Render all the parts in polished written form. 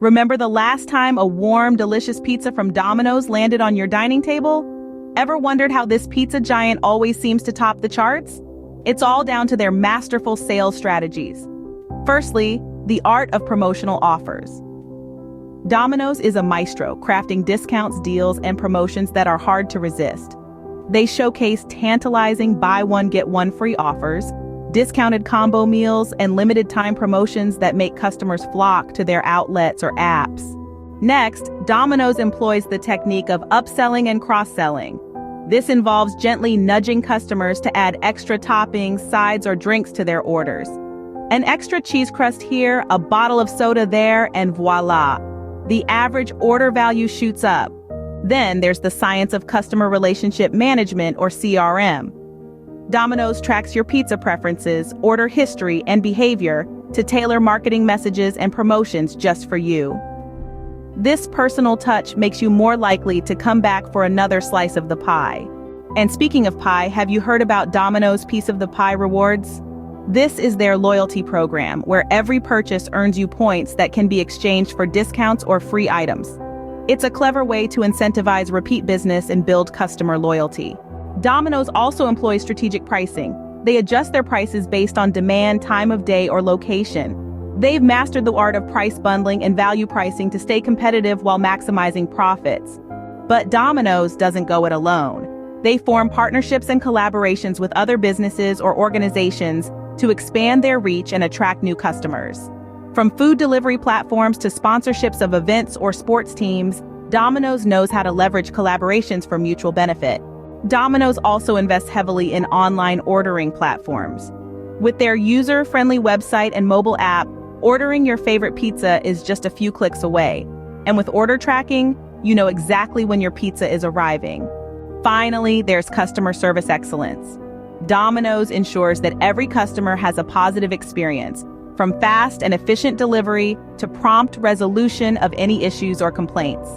Remember the last time a warm, delicious pizza from Domino's landed on your dining table? Ever wondered how this pizza giant always seems to top the charts? It's all down to their masterful sales strategies. Firstly, the art of promotional offers. Domino's is a maestro, crafting discounts, deals, and promotions that are hard to resist. They showcase tantalizing buy one get one free offers, discounted combo meals, and limited time promotions that make customers flock to their outlets or apps. Next, Domino's employs the technique of upselling and cross-selling. This involves gently nudging customers to add extra toppings, sides, or drinks to their orders. An extra cheese crust here, a bottle of soda there, and voila! The average order value shoots up. Then there's the science of customer relationship management, or CRM. Domino's tracks your pizza preferences, order history, and behavior to tailor marketing messages and promotions just for you. This personal touch makes you more likely to come back for another slice of the pie. And speaking of pie, have you heard about Domino's Piece of the Pie Rewards? This is their loyalty program, where every purchase earns you points that can be exchanged for discounts or free items. It's a clever way to incentivize repeat business and build customer loyalty. Domino's also employs strategic pricing. They adjust their prices based on demand, time of day, or location. They've mastered the art of price bundling and value pricing to stay competitive while maximizing profits. But Domino's doesn't go it alone. They form partnerships and collaborations with other businesses or organizations to expand their reach and attract new customers. From food delivery platforms to sponsorships of events or sports teams, Domino's knows how to leverage collaborations for mutual benefit. Domino's also invests heavily in online ordering platforms. With their user-friendly website and mobile app, ordering your favorite pizza is just a few clicks away. And with order tracking, you know exactly when your pizza is arriving. Finally, there's customer service excellence. Domino's ensures that every customer has a positive experience, from fast and efficient delivery to prompt resolution of any issues or complaints.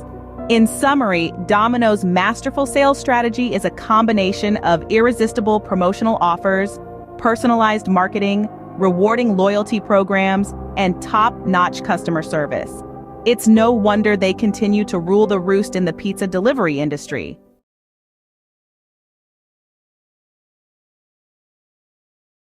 In summary, Domino's masterful sales strategy is a combination of irresistible promotional offers, personalized marketing, rewarding loyalty programs, and top-notch customer service. It's no wonder they continue to rule the roost in the pizza delivery industry.